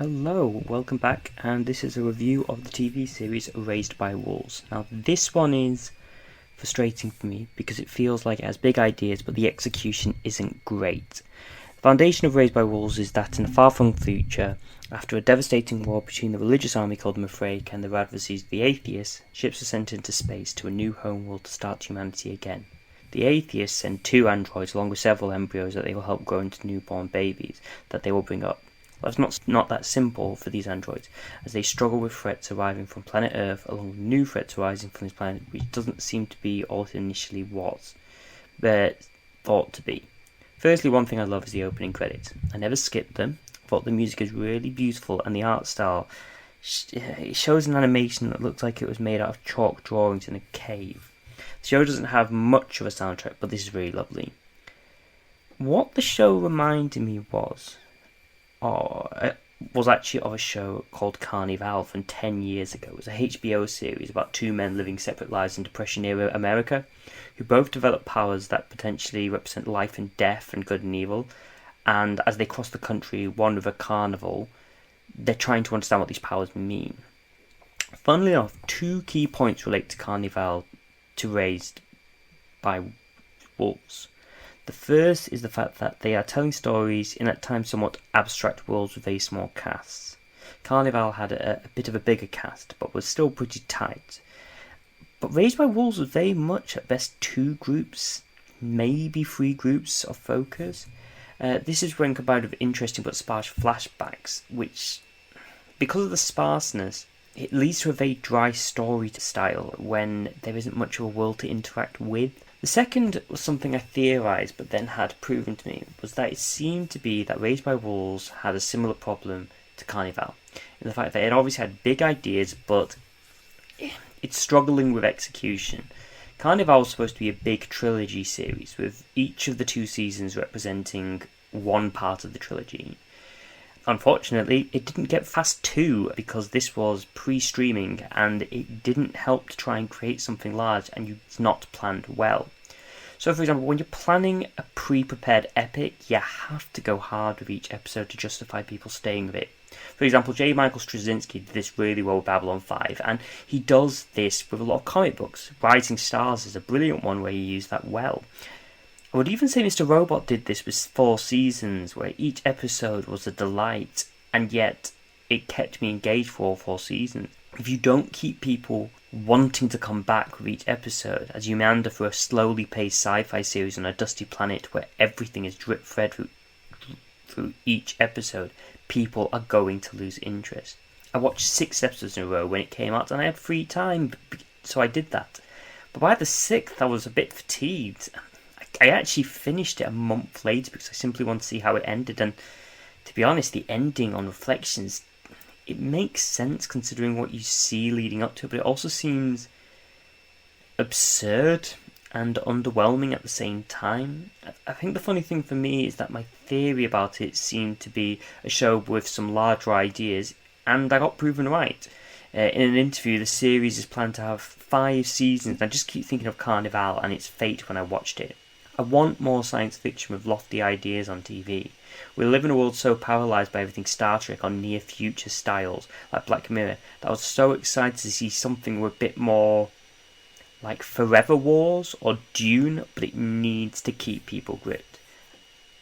Hello, welcome back, and this is a review of the TV series Raised by Wolves. Now, this one is frustrating for me because it feels like it has big ideas, but the execution isn't great. The foundation of Raised by Wolves is that in the far-flung future, after a devastating war between the religious army called the Mafrake and the Radverses, the Atheists, ships are sent into space to a new homeworld to start humanity again. The Atheists send 2 androids along with several embryos that they will help grow into newborn babies that they will bring up. But it's not that simple for these androids, as they struggle with threats arriving from planet Earth along with new threats arising from this planet, which doesn't seem to be all it initially was, but thought to be. Firstly, one thing I love is the opening credits. I never skipped them. I thought the music is really beautiful, and the art style, it shows an animation that looks like it was made out of chalk drawings in a cave. The show doesn't have much of a soundtrack, but this is really lovely. What the show reminded me was actually of a show called Carnival from 10 years ago. It was a HBO series about 2 men living separate lives in Depression-era America, who both develop powers that potentially represent life and death and good and evil. And as they cross the country, one with a carnival, they're trying to understand what these powers mean. Funnily enough, 2 key points relate to Carnival to Raised by Wolves. The first is the fact that they are telling stories in at times somewhat abstract worlds with very small casts. Carnival had a bit of a bigger cast, but was still pretty tight. But Raised by Wolves was very much at best 2 groups, maybe 3 groups of focus. This is when combined with interesting but sparse flashbacks, which, because of the sparseness, it leads to a very dry story style when there isn't much of a world to interact with. The second was something I theorised but then had proven to me, was that it seemed to be that Raised by Wolves had a similar problem to Carnival, in the fact that it always had big ideas but it's struggling with execution. Carnival was supposed to be a big trilogy series, with each of the 2 seasons representing one part of the trilogy. Unfortunately, it didn't get Fast 2 because this was pre-streaming and it didn't help to try and create something large, and it's not planned well. So for example, when you're planning a pre-prepared epic, you have to go hard with each episode to justify people staying with it. For example, J. Michael Straczynski did this really well with Babylon 5, and he does this with a lot of comic books. Rising Stars is a brilliant one where he used that well. I would even say Mr. Robot did this with 4 seasons, where each episode was a delight, and yet it kept me engaged for all 4 seasons. If you don't keep people wanting to come back with each episode, as you meander through a slowly paced sci-fi series on a dusty planet where everything is drip-fed through each episode, people are going to lose interest. I watched 6 episodes in a row when it came out, and I had free time, so I did that. But by the 6th, I was a bit fatigued. I actually finished it a month later because I simply wanted to see how it ended, and to be honest, the ending on reflections, it makes sense considering what you see leading up to it, but it also seems absurd and underwhelming at the same time. I think the funny thing for me is that my theory about it seemed to be a show with some larger ideas, and I got proven right. In an interview, the series is planned to have 5 seasons, and I just keep thinking of Carnival and its fate when I watched it. I want more science fiction with lofty ideas on TV. We live in a world so paralysed by everything Star Trek or near-future styles, like Black Mirror, that I was so excited to see something with a bit more like Forever Wars or Dune, but it needs to keep people gripped.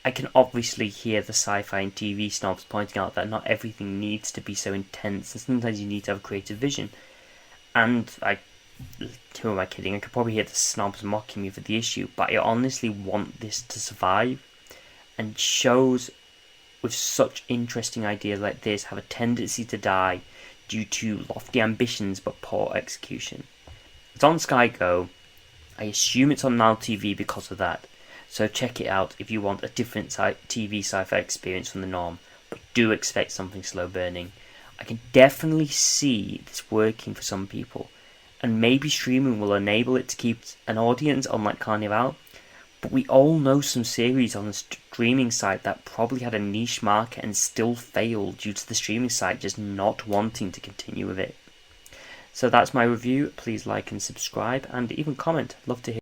I can obviously hear the sci-fi and TV snobs pointing out that not everything needs to be so intense, and sometimes you need to have a creative vision. And who am I kidding? I could probably hear the snobs mocking me for the issue, but I honestly want this to survive. And shows with such interesting ideas like this have a tendency to die due to lofty ambitions but poor execution. It's on Sky Go. I assume it's on Now TV because of that. So check it out if you want a different TV sci-fi experience from the norm, but do expect something slow burning. I can definitely see this working for some people, and maybe streaming will enable it to keep an audience unlike Carnival, but we all know some series on the streaming site that probably had a niche market and still failed due to the streaming site just not wanting to continue with it. So that's my review. Please like and subscribe, and even comment. Love to hear